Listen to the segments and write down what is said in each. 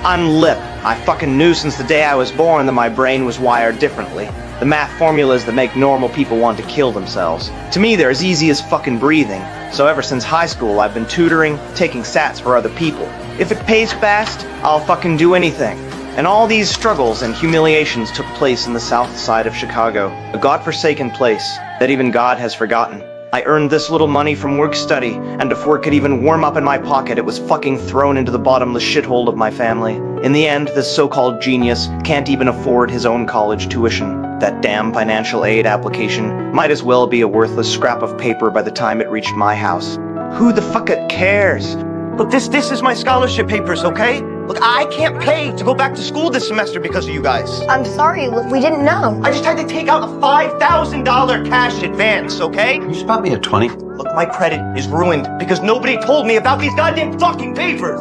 I'm lip. I fucking knew since the day I was born that my brain was wired differently. The math formulas that make normal people want to kill themselves. To me, they're as easy as fucking breathing. So ever since high school, I've been tutoring, taking sats for other people. If it pays fast, I'll fucking do anything. And all these struggles and humiliations took place in the south side of Chicago, a godforsaken place that even God has forgotten. I earned this little money from work-study, and before it could even warm up in my pocket, it was fucking thrown into the bottomless shithole of my family. In the end, this so-called genius can't even afford his own college tuition. That damn financial aid application might as well be a worthless scrap of paper by the time it reached my house. Who the fuck cares? Look, this is my scholarship papers, okay? Look, I can't pay to go back to school this semester because of you guys. I'm sorry, we didn't know. I just had to take out a $5,000 cash advance, okay? Can you spot me a 20? Look, my credit is ruined because nobody told me about these goddamn fucking papers.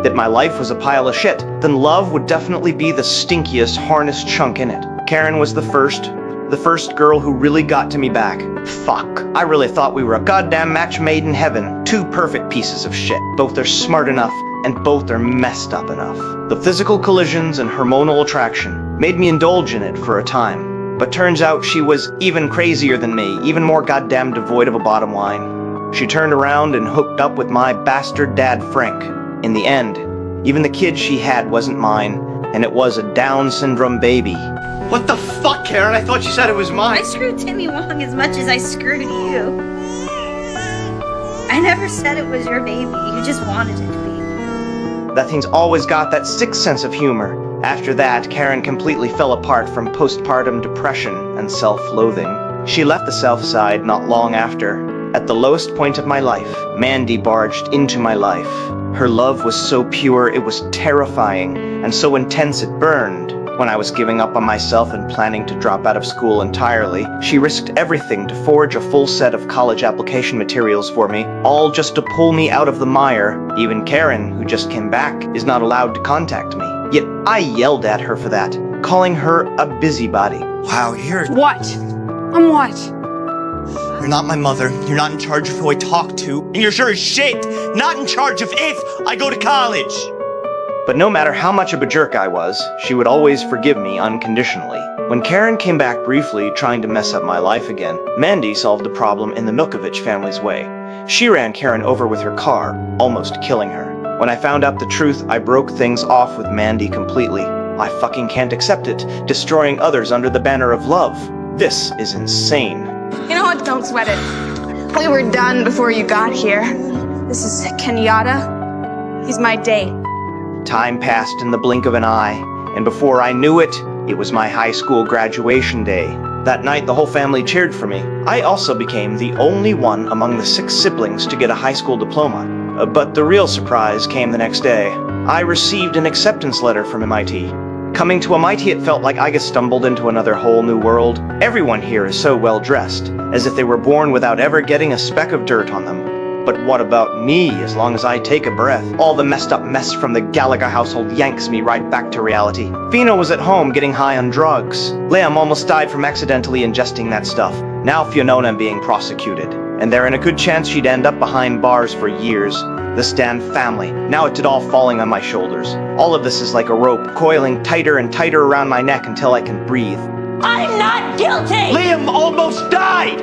That my life was a pile of shit, then love would definitely be the stinkiest, harness chunk in it. Karen was the first girl who really got to me back. Fuck. I really thought we were a goddamn match made in heaven. Two perfect pieces of shit. Both are smart enough, and both are messed up enough. The physical collisions and hormonal attraction made me indulge in it for a time. But turns out she was even crazier than me, even more goddamn devoid of a bottom line. She turned around and hooked up with my bastard dad, Frank. In the end, even the kid she had wasn't mine, and it was a Down syndrome baby. What the fuck, Karen? I thought you said it was mine. I screwed Timmy Wong as much as I screwed you. I never said it was your baby. You just wanted it to be. That thing's always got that sixth sense of humor. After that, Karen completely fell apart from postpartum depression and self-loathing. She left the South Side not long after. At the lowest point of my life, Mandy barged into my life. Her love was so pure it was terrifying, and so intense it burned. When I was giving up on myself and planning to drop out of school entirely, she risked everything to forge a full set of college application materials for me, all just to pull me out of the mire. Even Karen, who just came back, is not allowed to contact me. Yet I yelled at her for that, calling her a busybody. Wow, What? I'm what? You're not my mother, you're not in charge of who I talk to, and you're sure as shit not in charge of if I go to college! But no matter how much of a jerk I was, she would always forgive me unconditionally. When Karen came back briefly trying to mess up my life again, Mandy solved the problem in the Milkovich family's way. She ran Karen over with her car, almost killing her. When I found out the truth, I broke things off with Mandy completely. I fucking can't accept it, destroying others under the banner of love. This is insane. You know what? Don't sweat it. We were done before you got here. This is Kenyatta. He's my date. Time passed in the blink of an eye, and before I knew it, it was my high school graduation day. That night, the whole family cheered for me. I also became the only one among the 6 siblings to get a high school diploma. But the real surprise came the next day. I received an acceptance letter from MIT. Coming to MIT, it felt like I just stumbled into another whole new world. Everyone here is so well dressed, as if they were born without ever getting a speck of dirt on them. But what about me, as long as I take a breath? All the messed up mess from the Gallagher household yanks me right back to reality. Fino was at home getting high on drugs. Liam almost died from accidentally ingesting that stuff. Now Fiona being prosecuted. And there in a good chance she'd end up behind bars for years. The Stan family. Now it's all falling on my shoulders. All of this is like a rope, coiling tighter and tighter around my neck until I can breathe. I'm not guilty! Liam almost died!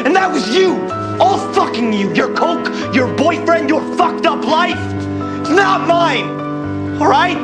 And that was you! All fucking you! Your coke, your boyfriend, your fucked up life! It's not mine! Alright?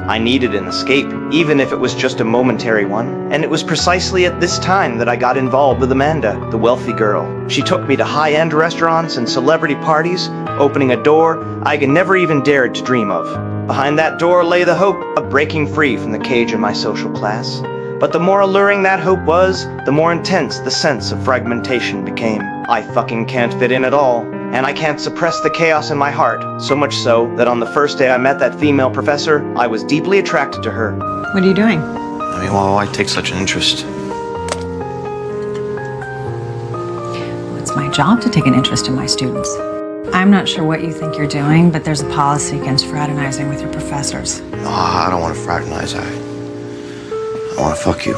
I needed an escape, even if it was just a momentary one. And it was precisely at this time that I got involved with Amanda, the wealthy girl. She took me to high-end restaurants and celebrity parties, opening a door I had never even dared to dream of. Behind that door lay the hope of breaking free from the cage of my social class. But the more alluring that hope was, the more intense the sense of fragmentation became. I fucking can't fit in at all, and I can't suppress the chaos in my heart, so much so that on the first day I met that female professor, I was deeply attracted to her. What are you doing? I mean, why take such an interest? Well, it's my job to take an interest in my students. I'm not sure what you think you're doing, but there's a policy against fraternizing with your professors. No, I don't want to fraternize. I want to fuck you.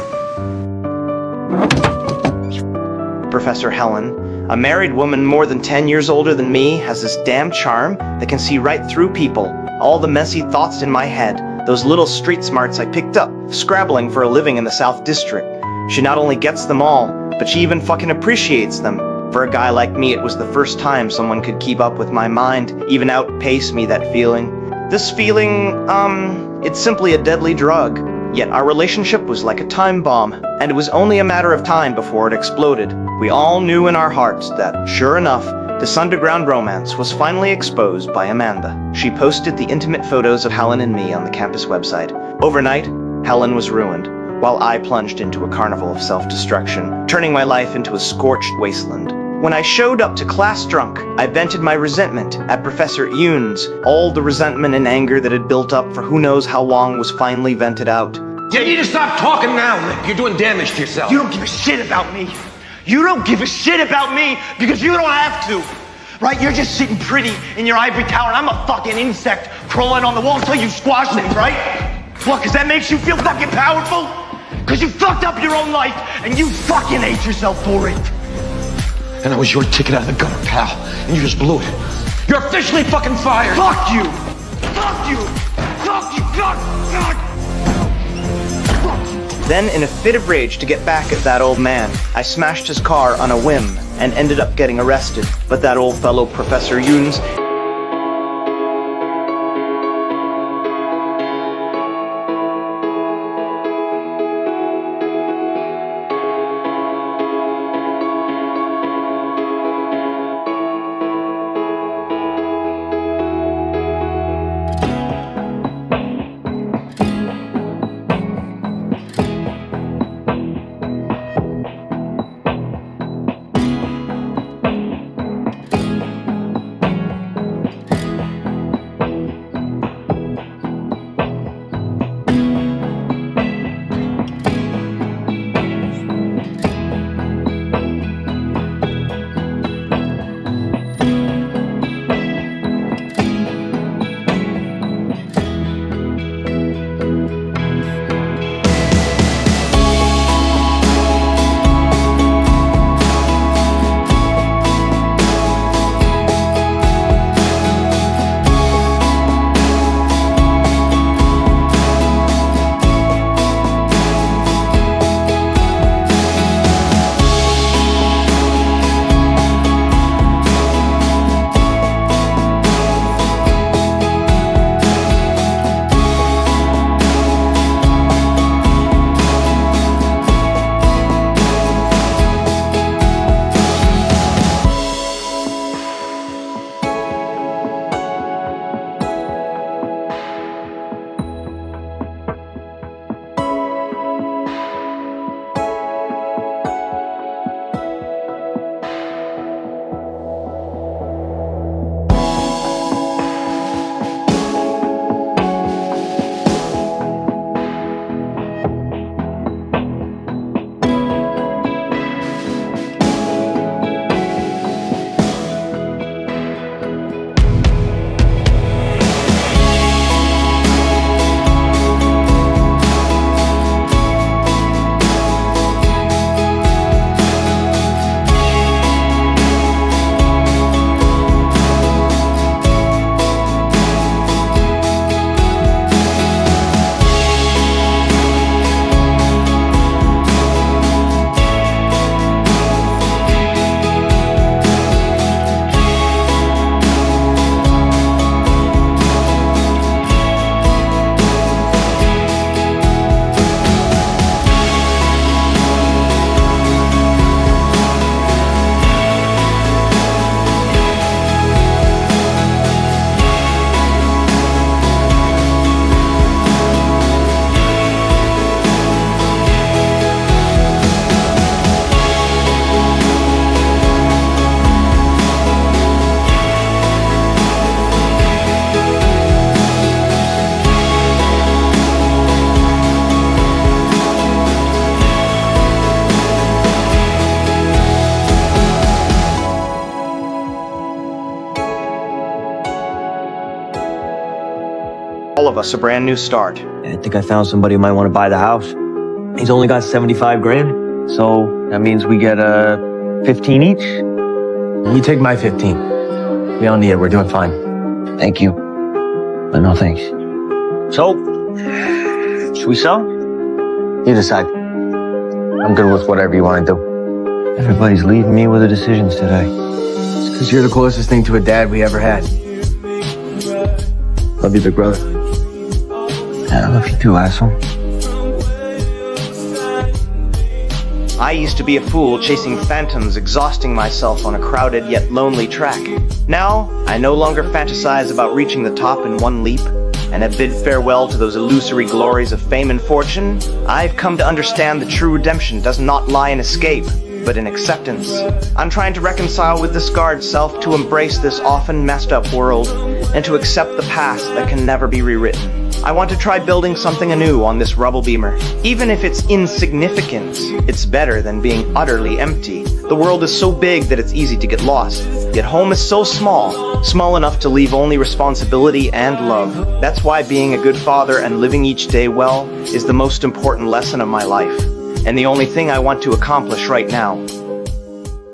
Professor Helen, a married woman more than 10 years older than me, has this damn charm that can see right through people, all the messy thoughts in my head, those little street smarts I picked up, scrabbling for a living in the South District. She not only gets them all, but she even fucking appreciates them. For a guy like me, it was the first time someone could keep up with my mind, even outpace me, that feeling. This feeling, it's simply a deadly drug. Yet our relationship was like a time bomb, and it was only a matter of time before it exploded. We all knew in our hearts that, sure enough, this underground romance was finally exposed by Amanda. She posted the intimate photos of Helen and me on the campus website. Overnight, Helen was ruined, while I plunged into a carnival of self-destruction, turning my life into a scorched wasteland. When I showed up to class drunk, I vented my resentment at Professor Yoons. All the resentment and anger that had built up for who knows how long was finally vented out. You need to stop talking now, Nick. You're doing damage to yourself. You don't give a shit about me. You don't give a shit about me because you don't have to. Right? You're just sitting pretty in your ivory tower and I'm a fucking insect crawling on the wall until you squash things, right? What, because that makes you feel fucking powerful? Because you fucked up your own life and you fucking hate yourself for it. And that was your ticket out of the gutter, pal. And you just blew it. You're officially fucking fired. Fuck you! Fuck you! Fuck you! God! God! Then, in a fit of rage to get back at that old man, I smashed his car on a whim and ended up getting arrested. But that old fellow, Professor Yoons, all of us a brand new start. I think I found somebody who might want to buy the house. He's only got 75 grand, so that means we get 15 each. You take my 15. We don't need it. We're doing fine. Thank you. But no thanks. So, should we sell? You decide. I'm good with whatever you want to do. Everybody's leaving me with the decisions today. It's because you're the closest thing to a dad we ever had. Love you, big brother. Yeah, I love you too, asshole. I used to be a fool chasing phantoms, exhausting myself on a crowded yet lonely track. Now, I no longer fantasize about reaching the top in one leap, and have bid farewell to those illusory glories of fame and fortune. I've come to understand that true redemption does not lie in escape, but in acceptance. I'm trying to reconcile with the scarred self, to embrace this often messed up world, and to accept the past that can never be rewritten. I want to try building something anew on this rubble beamer. Even if it's insignificant, it's better than being utterly empty. The world is so big that it's easy to get lost, yet home is so small, small enough to leave only responsibility and love. That's why being a good father and living each day well is the most important lesson of my life, and the only thing I want to accomplish right now.